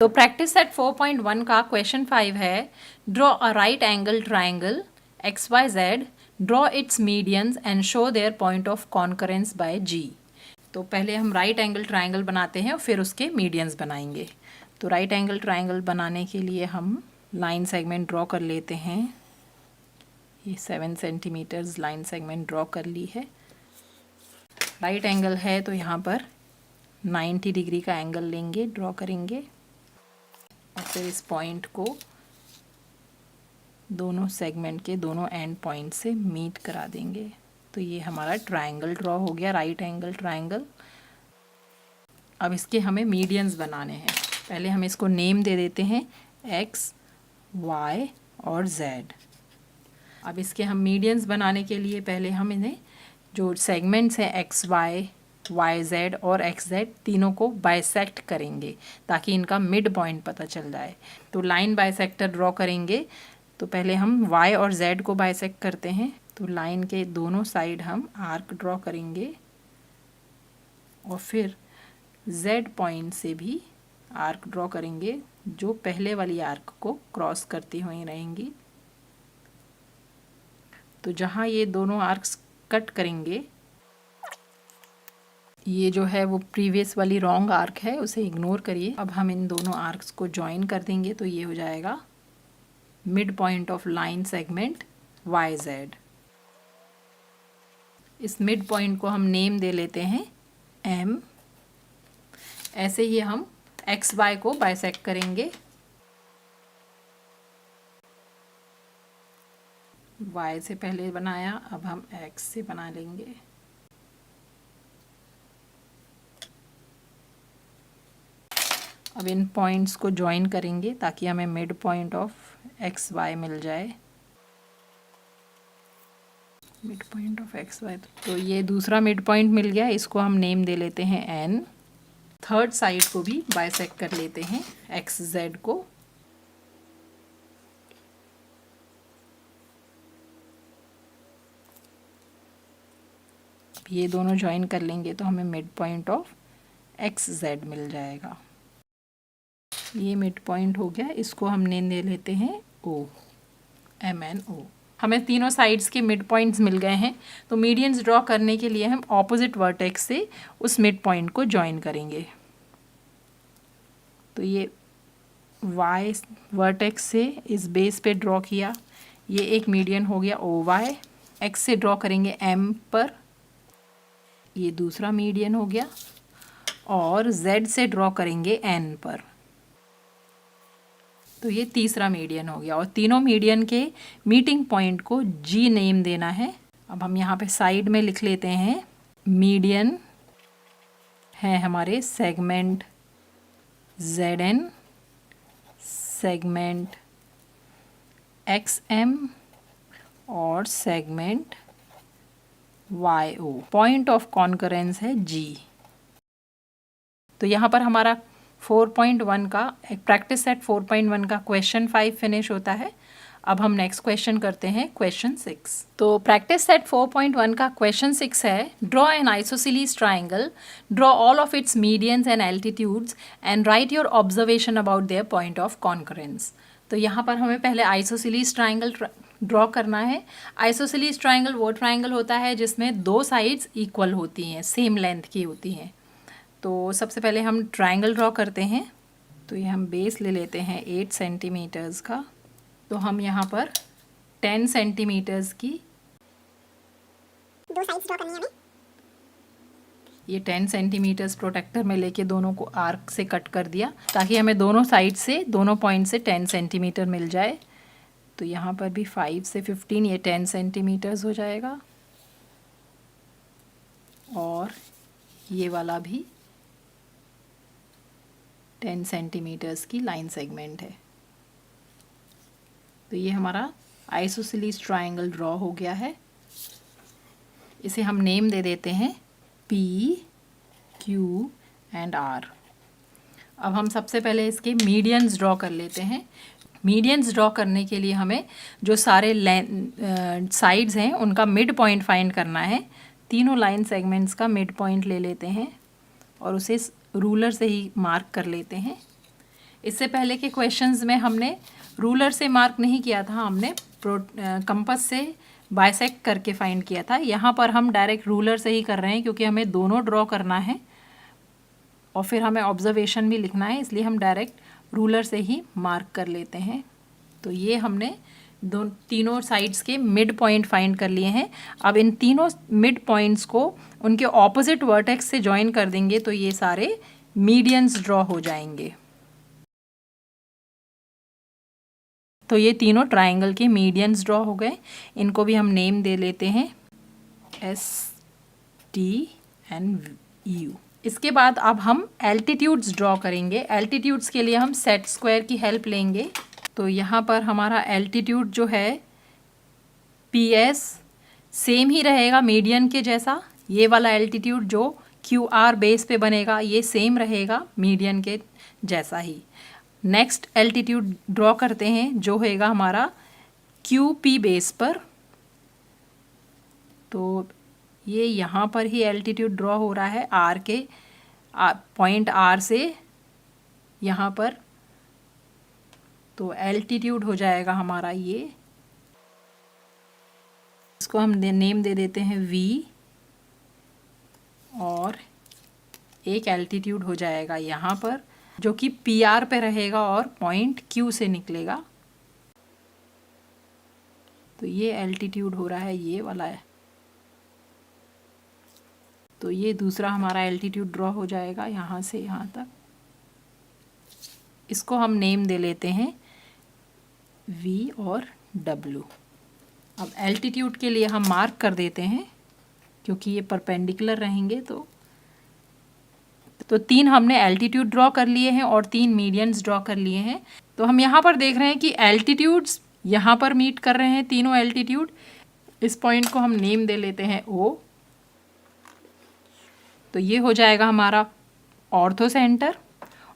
तो practice set 4.1 का question 5 है, draw a right angle triangle X Y Z, draw its medians and show their point of concurrence by G. तो पहले हम right angle triangle बनाते हैं और फिर उसके मीडियंस बनाएंगे। तो राइट एंगल ट्राइंगल बनाने के लिए हम लाइन सेगमेंट ड्रॉ कर लेते हैं। ये 7 सेंटीमीटर्स लाइन सेगमेंट ड्रॉ कर ली है। राइट एंगल है तो यहाँ पर 90 डिग्री का एंगल लेंगे, ड्रॉ करेंगे और फिर इस पॉइंट को दोनों सेगमेंट के दोनों एंड पॉइंट से मीट करा देंगे। तो ये हमारा ट्रायंगल ड्रॉ हो गया, राइट एंगल ट्रायंगल। अब इसके हमें मीडियंस बनाने हैं। पहले हम इसको नेम दे देते हैं एक्स, वाई और जेड। अब इसके हम मीडियंस बनाने के लिए पहले हम इन्हें जो सेगमेंट्स हैं एक्स वाई, वाई जेड और एक्स जेड तीनों को बाइसेक्ट करेंगे ताकि इनका मिड पॉइंट पता चल जाए। तो लाइन बाइसेक्टर ड्रॉ करेंगे। तो पहले हम वाई और जेड को बाइसेक्ट करते हैं। तो लाइन के दोनों साइड हम आर्क ड्रॉ करेंगे और फिर जेड पॉइंट से भी आर्क ड्रॉ करेंगे जो पहले वाली आर्क को क्रॉस करती हुई रहेंगी। तो जहाँ ये दोनों आर्क्स कट करेंगे, ये जो है वो प्रीवियस वाली रॉन्ग आर्क है, उसे इग्नोर करिए। अब हम इन दोनों आर्क्स को जॉइन कर देंगे तो ये हो जाएगा mid point of line segment Y Z. इस मिड पॉइंट को हम नेम दे लेते हैं एम। ऐसे ही हम एक्स वाई को बाइसेक्ट करेंगे। वाई से पहले बनाया, अब हम एक्स से बना लेंगे। अब इन पॉइंट्स को ज्वाइन करेंगे ताकि हमें mid point of X Y मिल जाए। Mid point of X Y, तो ये दूसरा मिड पॉइंट मिल गया। इसको हम नेम दे लेते हैं एन। थर्ड साइड को भी बाइसेक्ट कर लेते हैं एक्स जेड को। ये दोनों ज्वाइन कर लेंगे तो हमें mid point of X Z मिल जाएगा। ये मिड पॉइंट हो गया। इसको हम नेम दे लेते हैं ओ, एम एन ओ। हमें तीनों साइड्स के मिड पॉइंट्स मिल गए हैं। तो मीडियंस ड्रॉ करने के लिए हम ऑपोजिट वर्टेक्स से उस मिड पॉइंट को ज्वाइन करेंगे। तो ये वाई वर्टेक्स से इस बेस पे ड्रॉ किया, ये एक मीडियन हो गया ओ वाई। एक्स से ड्रॉ करेंगे एम पर, ये दूसरा मीडियन हो गया। और जेड से ड्रॉ करेंगे एन पर, तो ये तीसरा मीडियन हो गया। और तीनों मीडियन के मीटिंग पॉइंट को जी नेम देना है। अब हम यहाँ पे साइड में लिख लेते हैं मीडियन है हमारे segment Z N, segment X M और segment Y O. Point of concurrence है जी। तो यहाँ पर हमारा 4.1 का प्रैक्टिस सेट 4.1 का क्वेश्चन 5 फिनिश होता है। अब हम नेक्स्ट क्वेश्चन करते हैं, क्वेश्चन 6। तो प्रैक्टिस सेट 4.1 का क्वेश्चन 6 है, draw an isosceles triangle, draw all of its medians and altitudes and right your observation about their point of concurrence. तो यहाँ पर हमें पहले आइसोसेलेस ट्राइंगल ड्रॉ करना है। आइसोसेलेस ट्राइंगल वो ट्राइंगल होता है जिसमें दो साइड्स इक्वल होती हैं, सेम लेंथ की होती हैं। तो सबसे पहले हम ट्रायंगल ड्रॉ करते हैं। तो ये हम बेस ले लेते हैं 8 सेंटीमीटर्स का। तो हम यहाँ पर 10 सेंटीमीटर्स की दो साइड्स ड्रॉ करनी है हमें। ये 10 सेंटीमीटर्स प्रोटेक्टर में लेके दोनों को आर्क से कट कर दिया ताकि हमें दोनों साइड से, दोनों पॉइंट से 10 सेंटीमीटर मिल जाए। तो यहाँ पर भी 5 से 15 ये 10 सेंटीमीटर्स हो जाएगा। और ये वाला भी 10 सेंटीमीटर्स की लाइन सेगमेंट है। तो ये हमारा आइसोसेलेस ट्रायंगल ड्रॉ हो गया है। इसे हम नेम दे देते हैं P, Q एंड R। अब हम सबसे पहले इसके मीडियंस ड्रॉ कर लेते हैं। मीडियंस ड्रॉ करने के लिए हमें जो सारे साइड्स हैं उनका मिड पॉइंट फाइंड करना है। तीनों लाइन सेगमेंट्स का मिड पॉइंट ले लेते हैं और उसे रूलर से ही मार्क कर लेते हैं। इससे पहले के क्वेश्चंस में हमने रूलर से मार्क नहीं किया था, हमने कंपास से बाइसेक्ट करके फाइंड किया था। यहाँ पर हम डायरेक्ट रूलर से ही कर रहे हैं क्योंकि हमें दोनों ड्रॉ करना है और फिर हमें ऑब्जर्वेशन भी लिखना है, इसलिए हम डायरेक्ट रूलर से ही मार्क कर लेते हैं। तो ये हमने तीनों साइड्स के मिड पॉइंट फाइंड कर लिए हैं। अब इन तीनों मिड पॉइंट्स को उनके ऑपोजिट वर्टेक्स से ज्वाइन कर देंगे तो ये सारे मीडियंस ड्रॉ हो जाएंगे। तो ये तीनों ट्राइंगल के मीडियंस ड्रॉ हो गए। इनको भी हम नेम दे लेते हैं S T and U। इसके बाद अब हम एल्टीट्यूड्स ड्रॉ करेंगे। एल्टीट्यूड्स के लिए हम सेट स्क्वायर की हेल्प लेंगे। तो यहाँ पर हमारा एल्टीट्यूड जो है PS सेम ही रहेगा मीडियन के जैसा। ये वाला एल्टीट्यूड जो QR बेस पे बनेगा ये सेम रहेगा मीडियन के जैसा ही। नेक्स्ट एल्टीट्यूड ड्रॉ करते हैं जो होएगा हमारा QP बेस पर। तो ये यहाँ पर ही एल्टीट्यूड ड्रॉ हो रहा है R के पॉइंट R से यहाँ पर। तो एल्टीट्यूड हो जाएगा हमारा ये, इसको हम नेम दे देते हैं V और एक एल्टीट्यूड हो जाएगा यहाँ पर जो कि PR पे रहेगा और पॉइंट Q से निकलेगा। तो ये एल्टीट्यूड हो रहा है ये वाला है। तो ये दूसरा हमारा एल्टीट्यूड ड्रॉ हो जाएगा यहाँ से यहाँ तक। इसको हम नेम दे लेते हैं V और W। अब एल्टीट्यूड के लिए हम मार्क कर देते हैं क्योंकि ये परपेंडिकुलर रहेंगे। तो तीन हमने एल्टीट्यूड ड्रॉ कर लिए हैं और तीन मीडियंस ड्रॉ कर लिए हैं। तो हम यहाँ पर देख रहे हैं कि एल्टीट्यूड्स यहाँ पर मीट कर रहे हैं तीनों एल्टीट्यूड। इस पॉइंट को हम नेम दे लेते हैं O। तो ये हो जाएगा हमारा ऑर्थो सेंटर।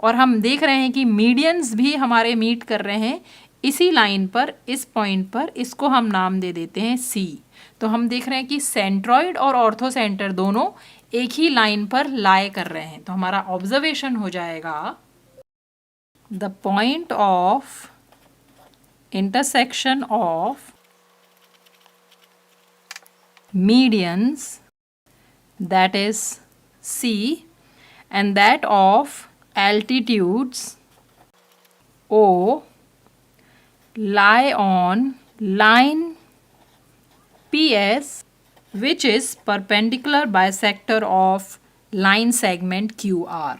और हम देख रहे हैं कि मीडियंस भी हमारे मीट कर रहे हैं इसी लाइन पर, इस पॉइंट पर। इसको हम नाम दे देते हैं C। तो हम देख रहे हैं कि सेंट्रॉइड और ऑर्थो सेंटर दोनों एक ही लाइन पर लाए कर रहे हैं। तो हमारा ऑब्जर्वेशन हो जाएगा the point of intersection of medians, that is C, and that of altitudes O lie on line PS which is perpendicular bisector of line segment QR।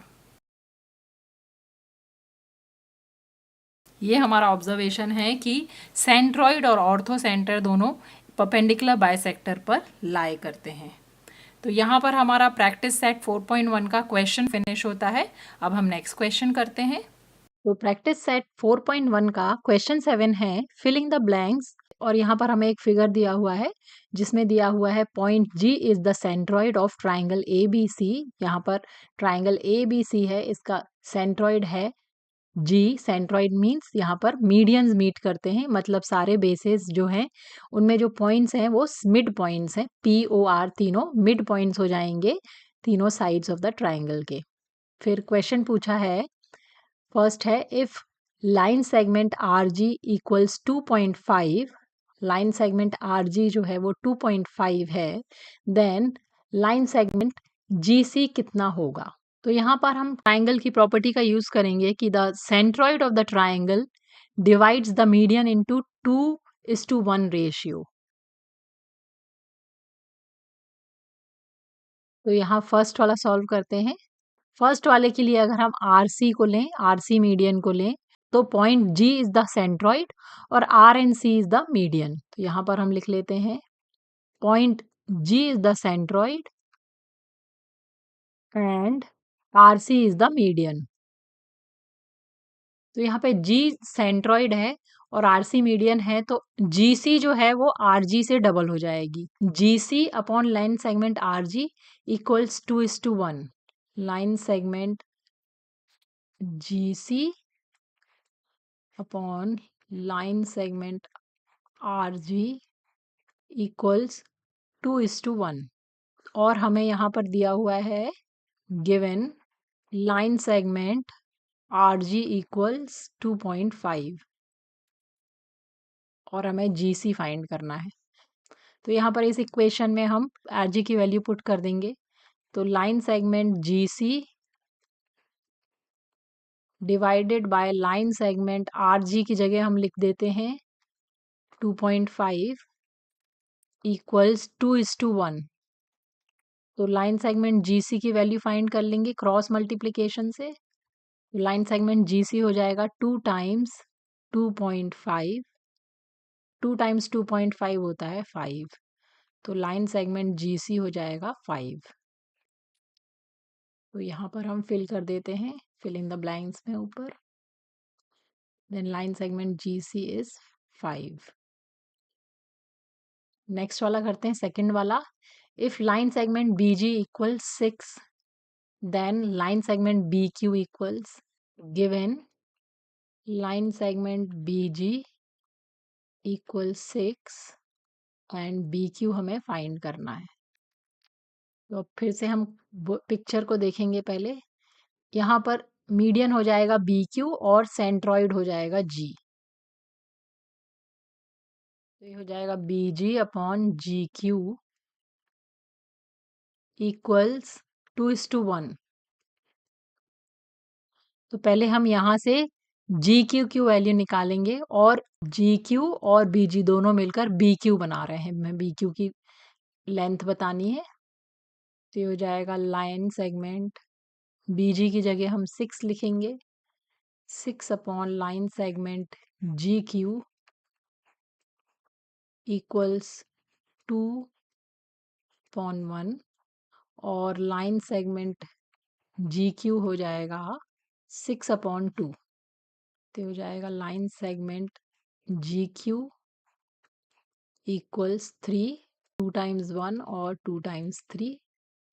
ये हमारा ऑब्जर्वेशन है कि सेंट्रॉइड और ऑर्थो सेंटर दोनों perpendicular bisector पर लाई करते हैं। तो यहाँ पर हमारा प्रैक्टिस सेट 4.1 का क्वेश्चन फिनिश होता है। अब हम नेक्स्ट क्वेश्चन करते हैं। तो प्रैक्टिस सेट 4.1 का क्वेश्चन 7 है फिलिंग द ब्लैंक्स। और यहाँ पर हमें एक फिगर दिया हुआ है जिसमें दिया हुआ है point G is the centroid of triangle ABC। यहाँ पर ट्राइंगल ABC है, इसका सेंट्रॉइड है G। सेंट्रॉइड मीन्स यहाँ पर मीडियंस मीट करते हैं, मतलब सारे बेसेस जो हैं उनमें जो पॉइंट्स हैं वो मिड पॉइंट्स हैं। POR तीनों मिड पॉइंट्स हो जाएंगे तीनों साइड्स ऑफ द ट्राइंगल के। फिर क्वेश्चन पूछा है, फर्स्ट है if line segment RG equals 2.5, line segment RG जो है वो 2.5 है, देन लाइन सेगमेंट GC कितना होगा। तो यहाँ पर हम ट्राइंगल की प्रॉपर्टी का यूज करेंगे कि the centroid of the triangle divides the median into 2:1 ratio. तो यहाँ फर्स्ट वाला सॉल्व करते हैं। फर्स्ट वाले के लिए अगर हम RC को लें, RC मीडियन को लें, तो point G is the centroid और R and C is the median. तो यहाँ पर हम लिख लेते हैं point G is the centroid and RC is the median. तो यहाँ पे G सेंट्रॉइड है और RC मीडियन है, तो GC जो है वो RG से डबल हो जाएगी। GC upon line segment RG equals 2:1। Line segment GC upon line segment RG equals 2:1। और हमें यहाँ पर दिया हुआ है given line segment R G equals 2.5 और हमें जी सी फाइंड करना है। तो यहाँ पर इस इक्वेशन में हम आर जी की वैल्यू पुट कर देंगे। तो line segment G C divided by line segment R G की जगह हम लिख देते हैं 2.5 इक्वल्स 2:1। तो लाइन सेगमेंट जी सी की वैल्यू फाइंड कर लेंगे क्रॉस मल्टीप्लिकेशन से। लाइन सेगमेंट जी सी हो जाएगा 2 टाइम्स 2.5, 2 टाइम्स 2.5 होता है 5। तो लाइन सेगमेंट जी सी हो जाएगा 5। तो यहाँ पर हम फिल कर देते हैं, फिल इन द ब्लैंक्स में ऊपर। Then line segment G C is 5। Next वाला करते हैं, सेकंड वाला। If line segment B G equal 6 then line segment B Q equals, given line segment B G equal 6 and B Q हमें find करना है। तो अब फिर से हम पिक्चर को देखेंगे पहले। यहाँ पर मीडियन हो जाएगा बी क्यू और सेंट्रॉइड हो जाएगा जी। तो ये हो जाएगा बी जी अपॉन जी क्यू इक्वल्स 2:1। तो पहले हम यहाँ से जी क्यू की वैल्यू निकालेंगे और जी क्यू और बी जी दोनों मिलकर बी क्यू बना रहे हैं। हमें बी क्यू की लेंथ बतानी है। तो ये हो जाएगा लाइन सेगमेंट बी जी की जगह हम 6 लिखेंगे। 6 upon line segment G Q equals 2.1 और लाइन सेगमेंट जी क्यू हो जाएगा 6/2। तो हो जाएगा line segment G Q equals 3, 2 times 1 और 2 टाइम्स 3।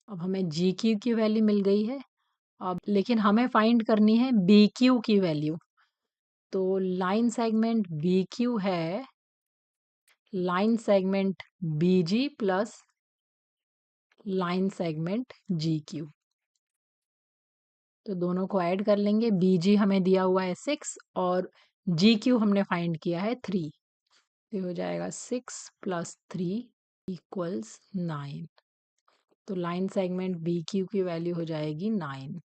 अब हमें जी क्यू की वैल्यू मिल गई है। अब लेकिन हमें फाइंड करनी है बी क्यू की वैल्यू। तो लाइन सेगमेंट बी क्यू है line segment B G plus line segment G Q. तो दोनों को ऐड कर लेंगे। बी जी हमें दिया हुआ है 6 और जी क्यू हमने फाइंड किया है 3। तो हो जाएगा 6 + 3 इक्वल्स 9। तो लाइन सेगमेंट बी क्यू की वैल्यू हो जाएगी 9।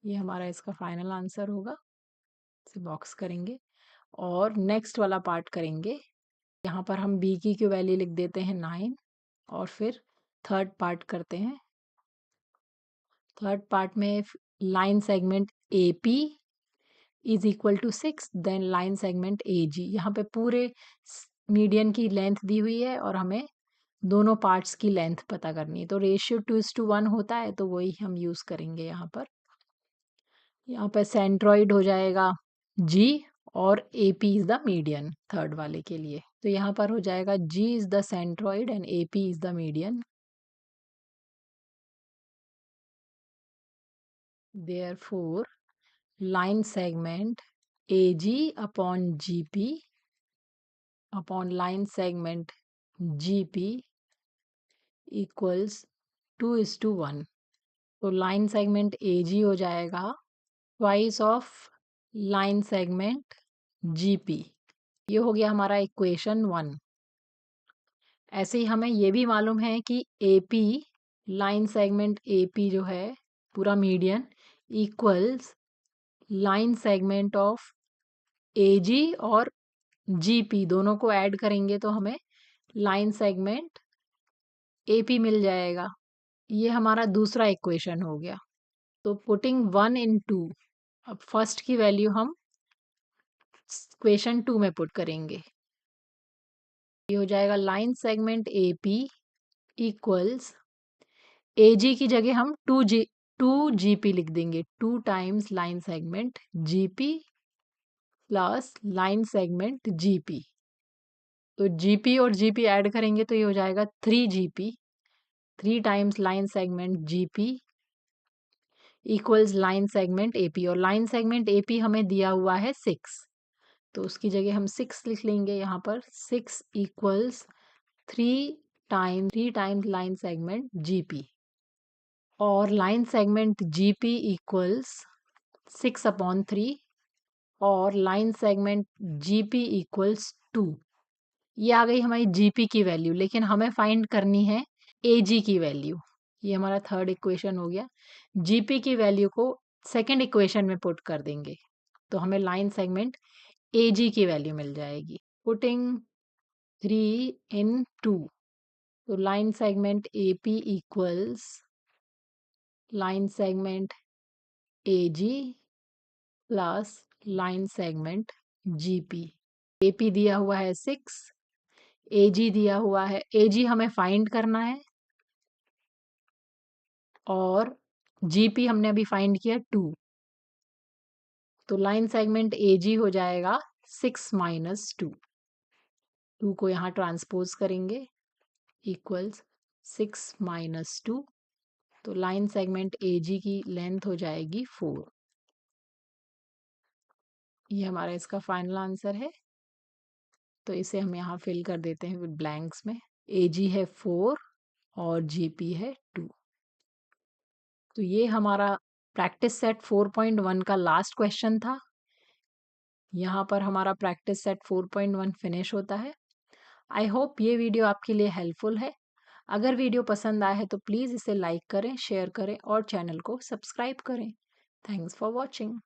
ये हमारा इसका फाइनल आंसर होगा। इसे बॉक्स करेंगे और नेक्स्ट वाला पार्ट करेंगे। यहाँ पर हम बी की वैल्यू लिख देते हैं 9 और फिर थर्ड पार्ट करते हैं। थर्ड पार्ट में line segment A P is equal to 6 then line segment A G. यहाँ पे पूरे मीडियन की लेंथ दी हुई है और हमें दोनों पार्ट्स की लेंथ पता करनी है। तो रेशियो 2:1 होता है, तो वही हम यूज करेंगे यहाँ पर। यहाँ पे सेंट्रॉइड हो जाएगा जी और A P is the median third वाले के लिए। तो यहाँ पर हो जाएगा G is the centroid and A P is the median. Therefore, line segment AG upon GP upon line segment GP equals 2:1। तो लाइन सेगमेंट AG हो जाएगा twice of line segment GP। ये हो गया हमारा इक्वेशन 1। ऐसे ही हमें ये भी मालूम है कि AP लाइन सेगमेंट AP जो है पूरा median equals line segment of AG और जीपी दोनों को ऐड करेंगे तो हमें लाइन सेगमेंट एपी मिल जाएगा। ये हमारा दूसरा इक्वेशन हो गया। तो पुटिंग 1 इन 2, अब फर्स्ट की वैल्यू हम इक्वेशन 2 में पुट करेंगे। ये हो जाएगा लाइन सेगमेंट एपी इक्वल्स एजी की जगह हम 2 जीपी लिख देंगे। 2 times line segment GP plus line segment GP. तो जीपी और जीपी ऐड करेंगे तो ये हो जाएगा 3 GP. 3 times line segment GP equals line segment AP और लाइन सेगमेंट एपी हमें दिया हुआ है 6। तो उसकी जगह हम 6 लिख लेंगे यहाँ पर। 6 equals 3 times line segment GP और लाइन सेगमेंट जीपी इक्वल्स 6/3 और लाइन सेगमेंट जीपी इक्वल्स 2। ये आ गई हमारी जीपी की वैल्यू, लेकिन हमें फाइंड करनी है एजी की वैल्यू। ये हमारा थर्ड इक्वेशन हो गया। जीपी की वैल्यू को सेकंड इक्वेशन में पुट कर देंगे तो हमें लाइन सेगमेंट एजी की वैल्यू मिल जाएगी। पुटिंग 3 in 2, तो line segment AP equals line segment AG plus line segment GP. AP दिया हुआ है 6, एजी दिया हुआ है, एजी हमें फाइंड करना है और जीपी हमने अभी फाइंड किया 2। तो लाइन सेगमेंट एजी हो जाएगा 6 माइनस 2। 2 को यहाँ ट्रांसपोज करेंगे इक्वल्स 6 माइनस 2। तो लाइन सेगमेंट एजी की लेंथ हो जाएगी 4। ये हमारा इसका फाइनल आंसर है। तो इसे हम यहाँ फिल कर देते हैं विद ब्लैंक्स में। एजी है 4 और जीपी है 2। तो ये हमारा प्रैक्टिस सेट 4.1 का लास्ट क्वेश्चन था। यहाँ पर हमारा प्रैक्टिस सेट 4.1 फिनिश होता है। आई होप ये वीडियो आपके लिए हेल्पफुल है। अगर वीडियो पसंद आया है तो प्लीज़ इसे लाइक करें, शेयर करें और चैनल को सब्सक्राइब करें। Thanks for watching.